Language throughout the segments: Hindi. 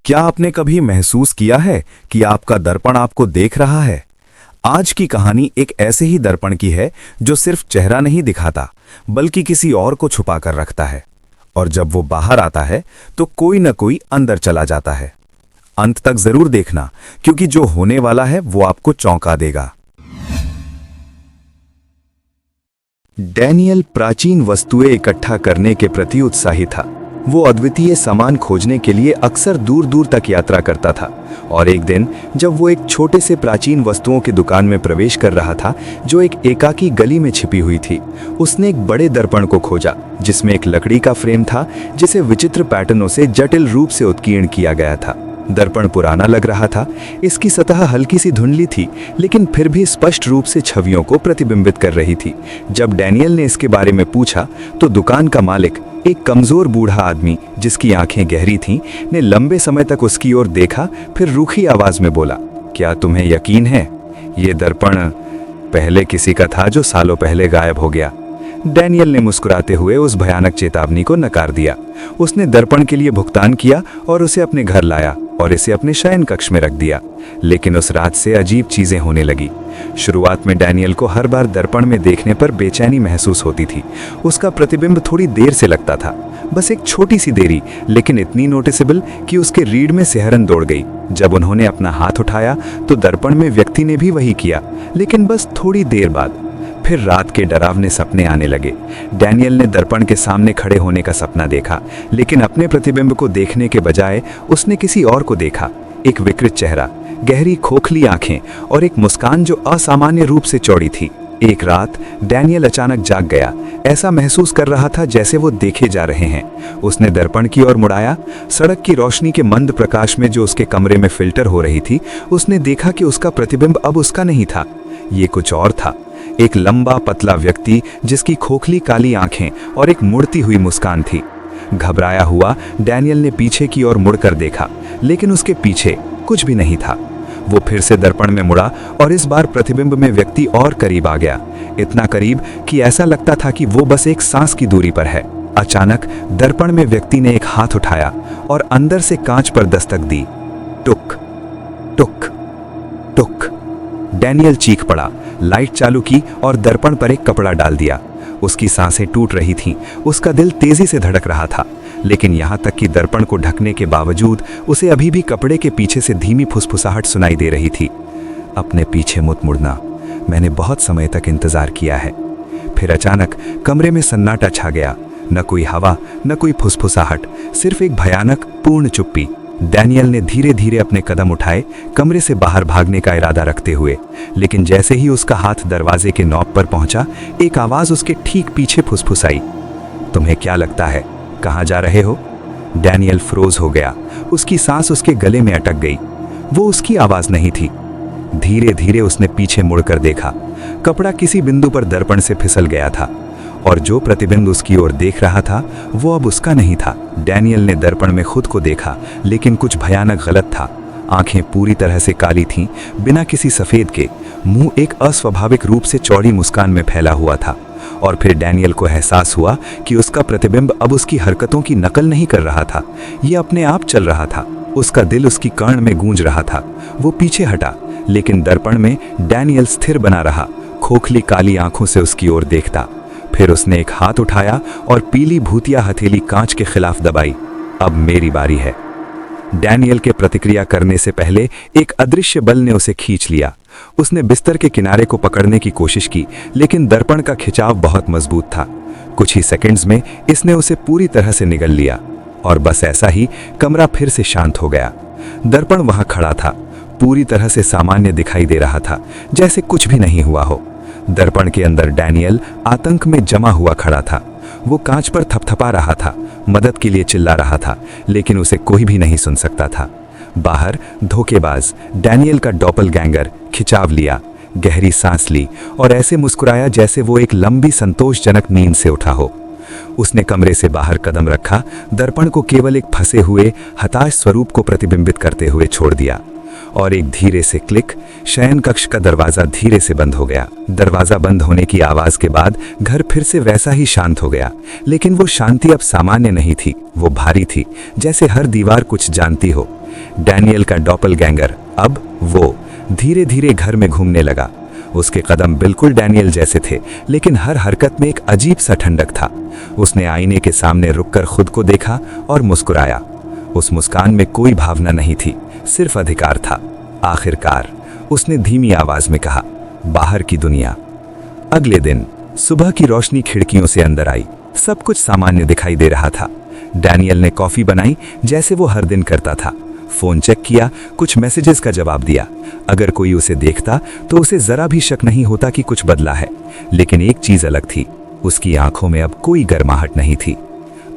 क्या आपने कभी महसूस किया है कि आपका दर्पण आपको देख रहा है? आज की कहानी एक ऐसे ही दर्पण की है जो सिर्फ चेहरा नहीं दिखाता बल्कि किसी और को छुपा कर रखता है, और जब वो बाहर आता है तो कोई न कोई अंदर चला जाता है। अंत तक जरूर देखना, क्योंकि जो होने वाला है वो आपको चौंका देगा। डैनियल प्राचीन वस्तुएं इकट्ठा करने के प्रति उत्साही था। वो अद्वितीय सामान खोजने के लिए अक्सर दूर दूर तक यात्रा करता था, और एक दिन जब वो एक छोटे से प्राचीन वस्तुओं की दुकान में प्रवेश कर रहा था जो एक एकाकी गली में छिपी हुई थी, उसने एक बड़े दर्पण को खोजा जिसमें एक लकड़ी का फ्रेम था जिसे विचित्र पैटर्नों से जटिल रूप से उत्कीर्ण किया गया था। दर्पण पुराना लग रहा था, इसकी सतह हल्की सी धुंधली थी, लेकिन फिर भी स्पष्ट रूप से छवियों को प्रतिबिंबित कर रही थी। जब डैनियल ने इसके बारे में पूछा तो दुकान का मालिक, एक कमजोर बूढ़ा आदमी जिसकी आंखें गहरी थीं, ने लंबे समय तक उसकी ओर देखा, फिर रूखी आवाज में बोला, क्या तुम्हें यकीन है ये दर्पण पहले किसी का था जो सालों पहले गायब हो गया? डैनियल ने मुस्कुराते हुए उस भयानक चेतावनी को नकार दिया। उसने दर्पण के लिए भुगतान किया और उसे अपने घर लाया और इसे अपने शयन कक्ष में रख दिया। लेकिन उस रात से अजीब चीजें होने लगी। शुरुआत में डैनियल को हर बार दर्पण में देखने पर बेचैनी महसूस होती थी। उसका प्रतिबिंब थोड़ी देर से लगता था, बस एक छोटी सी देरी, लेकिन इतनी नोटिसेबल कि उसके रीढ़ में सिहरन दौड़ गई। जब उन्होंने अपना हाथ उठाया तो दर्पण में व्यक्ति ने भी वही किया, लेकिन बस थोड़ी देर बाद। फिर रात के डरावने सपने आने लगे। डैनियल ने दर्पण के सामने खड़े होने का सपना देखा, लेकिन अपने प्रतिबिंब को देखने के बजाय उसने किसी और को देखा। एक विकृत चेहरा, गहरी खोखली आंखें और एक मुस्कान जो असामान्य रूप से चौड़ी थी। एक रात डैनियल अचानक जाग गया। ऐसा महसूस कर रहा था जैसे वो देखे जा रहे हैं। उसने दर्पण की ओर मुड़ाया। सड़क की रोशनी के मंद प्रकाश में जो उसके कमरे में फिल्टर हो रही थी, उसने देखा कि उसका प्रतिबिंब अब उसका नहीं था, ये कुछ और था। एक लंबा पतला व्यक्ति जिसकी खोखली काली आंखें और एक मुड़ती हुई मुस्कान थी। घबराया हुआ डैनियल ने पीछे की ओर मुड़कर देखा, लेकिन उसके पीछे कुछ भी नहीं था। वो फिर से दर्पण में मुड़ा और इस बार प्रतिबिंब में व्यक्ति और करीब आ गया, इतना करीब कि ऐसा लगता था कि वो बस एक सांस की दूरी पर है। अचानक दर्पण में व्यक्ति ने एक हाथ उठाया और अंदर से कांच पर दस्तक दी। टुक टुक टुक। डैनियल चीख पड़ा, लाइट चालू की और दर्पण पर एक कपड़ा डाल दिया। उसकी सांसें टूट रही थीं, उसका दिल तेजी से धड़क रहा था, लेकिन यहाँ तक कि दर्पण को ढकने के बावजूद उसे अभी भी कपड़े के पीछे से धीमी फुसफुसाहट सुनाई दे रही थी। अपने पीछे मत मुड़ना, मैंने बहुत समय तक इंतजार किया है। फिर अचानक कमरे में सन्नाटा छा गया। न कोई हवा, न कोई फुसफुसाहट, सिर्फ एक भयानक पूर्ण चुप्पी। डैनियल ने धीरे धीरे अपने कदम उठाए, कमरे से बाहर भागने का इरादा रखते हुए, लेकिन जैसे ही उसका हाथ दरवाजे के नॉब पर पहुंचा, एक आवाज उसके ठीक पीछे फुसफुसाई, तुम्हें क्या लगता है कहां जा रहे हो? डैनियल फ्रोज हो गया। उसकी सांस उसके गले में अटक गई। वो उसकी आवाज नहीं थी। धीरे धीरे उसने पीछे मुड़कर देखा। कपड़ा किसी बिंदु पर दर्पण से फिसल गया था, और जो प्रतिबिंब उसकी ओर देख रहा था वो अब उसका नहीं था। डैनियल ने दर्पण में खुद को देखा, लेकिन कुछ भयानक गलत था। आंखें पूरी तरह से काली थीं, बिना किसी सफेद के। मुंह एक अस्वाभाविक रूप से चौड़ी मुस्कान में फैला हुआ था। और फिर डैनियल को एहसास हुआ कि उसका प्रतिबिंब अब उसकी हरकतों की नकल नहीं कर रहा था, ये अपने आप चल रहा था। उसका दिल उसकी कर्ण में गूंज रहा था। वो पीछे हटा, लेकिन दर्पण में डैनियल स्थिर बना रहा, खोखली काली आंखों से उसकी ओर देखता। फिर उसने एक हाथ उठाया और पीली भूतिया हथेली कांच के खिलाफ दबाई। अब मेरी बारी है। डैनियल के प्रतिक्रिया करने से पहले एक अदृश्य बल ने उसे खींच लिया। उसने बिस्तर के किनारे को पकड़ने की कोशिश की, लेकिन दर्पण का खिंचाव बहुत मजबूत था। कुछ ही सेकंड्स में इसने उसे पूरी तरह से निगल लिया, और बस ऐसा ही कमरा फिर से शांत हो गया। दर्पण वहां खड़ा था, पूरी तरह से सामान्य दिखाई दे रहा था, जैसे कुछ भी नहीं हुआ हो। दर्पण के अंदर डैनियल आतंक में जमा हुआ खड़ा था। वो कांच पर थपथपा रहा था, मदद के लिए चिल्ला रहा था, लेकिन उसे कोई भी नहीं सुन सकता था। बाहर धोखेबाज डैनियल का डॉपलगैंगर खिंचाव लिया, गहरी सांस ली और ऐसे मुस्कुराया जैसे वो एक लंबी संतोषजनक नींद से उठा हो। उसने कमरे से बाहर कदम रखा, दर्पण को केवल एक फंसे हुए हताश स्वरूप को प्रतिबिंबित करते हुए छोड़ दिया। और एक धीरे से क्लिक, शयन कक्ष का दरवाजा धीरे से बंद हो गया। दरवाजा बंद होने की आवाज के बाद घर फिर से वैसा ही शांत हो गया, लेकिन वो शांति अब सामान्य नहीं थी, वो भारी थी, जैसे हर दीवार कुछ जानती हो। डैनियल का डॉपलगैंगर अब वो धीरे धीरे घर में घूमने लगा। उसके कदम बिल्कुल डैनियल जैसे थे, लेकिन हर हरकत में एक अजीब सा ठंडक था। उसने आईने के सामने रुककर खुद को देखा और मुस्कुराया। उस मुस्कान में कोई भावना नहीं थी, सिर्फ अधिकार था। आखिरकार उसने धीमी आवाज में कहा, बाहर की दुनिया। अगले दिन सुबह की रोशनी खिड़कियों से अंदर आई। सब कुछ सामान्य दिखाई दे रहा था। डैनियल ने कॉफी बनाई जैसे वो हर दिन करता था। फोन चेक किया, कुछ मैसेजेस का जवाब दिया। अगर कोई उसे देखता तो उसे जरा भी शक नहीं होता कि कुछ बदला है। लेकिन एक चीज अलग थी, उसकी आंखों में अब कोई गर्माहट नहीं थी।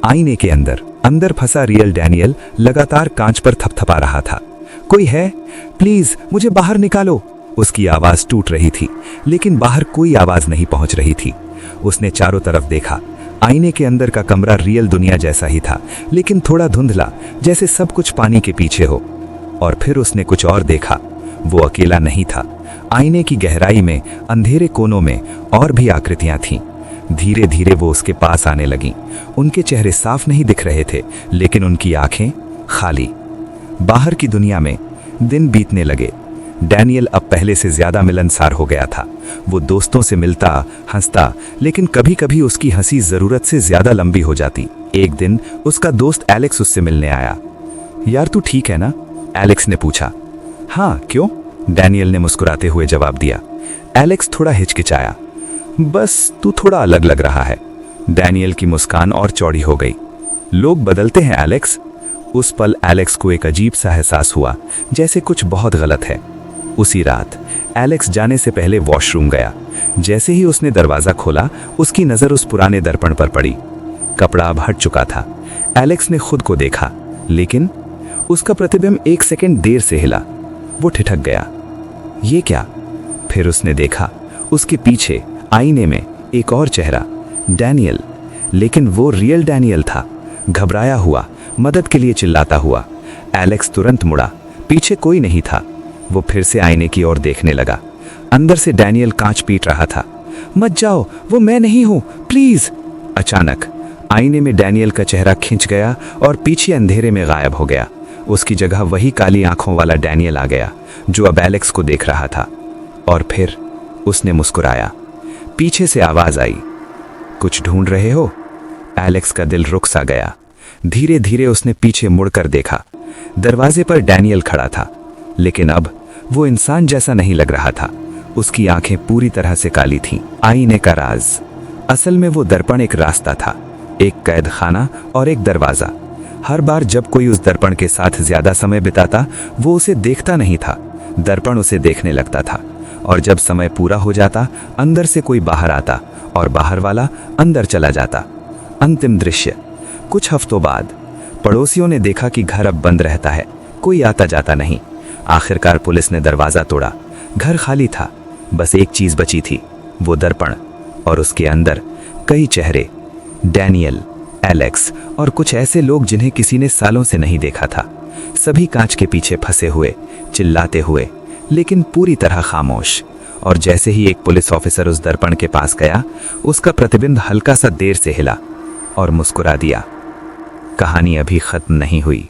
आईने के अंदर फंसा रियल डैनियल लगातार कांच पर थपथपा रहा था। कोई है? प्लीज मुझे बाहर निकालो। उसकी आवाज टूट रही थी, लेकिन बाहर कोई आवाज नहीं पहुंच रही थी। उसने चारों तरफ देखा। आईने के अंदर का कमरा रियल दुनिया जैसा ही था, लेकिन थोड़ा धुंधला, जैसे सब कुछ पानी के पीछे हो। और फिर उसने कुछ और देखा। वो अकेला नहीं था। आईने की गहराई में, अंधेरे कोनों में और भी आकृतियां थीं। धीरे धीरे वो उसके पास आने लगीं। उनके चेहरे साफ नहीं दिख रहे थे, लेकिन उनकी आंखें खाली। बाहर की दुनिया में दिन बीतने लगे। डैनियल अब पहले से ज्यादा मिलनसार हो गया था। वो दोस्तों से मिलता, हंसता, लेकिन कभी कभी उसकी हंसी जरूरत से ज्यादा लंबी हो जाती। एक दिन उसका दोस्त एलेक्स उससे मिलने आया। यार तू ठीक है ना? एलेक्स ने पूछा। हाँ, क्यों? डैनियल ने मुस्कुराते हुए जवाब दिया। एलेक्स थोड़ा हिचकिचाया। बस तू थोड़ा अलग लग रहा है। डैनियल की मुस्कान और चौड़ी हो गई। लोग बदलते हैं एलेक्स। उस पल एलेक्स को एक अजीब सा एहसास हुआ, जैसे कुछ बहुत गलत है। उसी रात एलेक्स जाने से पहले वॉशरूम गया। जैसे ही उसने दरवाजा खोला, उसकी नजर उस पुराने दर्पण पर पड़ी। कपड़ा अब हट चुका था। एलेक्स ने खुद को देखा, लेकिन उसका प्रतिबिंब एक सेकंड देर से हिला। वो ठिठक गया। ये क्या? फिर उसने देखा, उसके पीछे आईने में एक और चेहरा, डैनियल। लेकिन वो रियल डैनियल था, घबराया हुआ, मदद के लिए चिल्लाता हुआ। एलेक्स तुरंत मुड़ा। पीछे कोई नहीं था। वो फिर से आईने की ओर देखने लगा। अंदर से डैनियल कांच पीट रहा था। मत जाओ, वो मैं नहीं हूं, प्लीज। अचानक आईने में डैनियल का चेहरा खिंच गया और पीछे अंधेरे में गायब हो गया। उसकी जगह वही काली आंखों वाला डैनियल आ गया, जो अब एलेक्स को देख रहा था। और फिर उसने मुस्कुराया। पीछे से आवाज आई, कुछ ढूंढ रहे हो? एलेक्स का दिल रुक सा गया। धीरे धीरे उसने पीछे मुड़कर देखा। दरवाजे पर डैनियल खड़ा था, लेकिन अब वो इंसान जैसा नहीं लग रहा था। उसकी आंखें पूरी तरह से काली थीं। आईने का राज। असल में वो दर्पण एक रास्ता था, एक कैद खाना और एक दरवाजा। हर बार जब कोई उस दर्पण के साथ ज्यादा समय बिताता, वो उसे देखता नहीं था, दर्पण उसे देखने लगता था। और जब समय पूरा हो जाता, अंदर से कोई बाहर आता और बाहर वाला अंदर चला जाता। अंतिम दृश्य। कुछ हफ्तों बाद पड़ोसियों ने देखा कि घर अब बंद रहता है, कोई आता जाता नहीं। आखिरकार पुलिस ने दरवाजा तोड़ा। घर खाली था, बस एक चीज बची थी, वो दर्पण। और उसके अंदर कई चेहरे, डैनियल, एलेक्स और कुछ ऐसे लोग जिन्हें किसी ने सालों से नहीं देखा था। सभी कांच के पीछे फंसे हुए, चिल्लाते हुए, लेकिन पूरी तरह खामोश। और जैसे ही एक पुलिस ऑफिसर उस दर्पण के पास गया, उसका प्रतिबिंब हल्का सा देर से हिला और मुस्कुरा दिया। कहानी अभी खत्म नहीं हुई।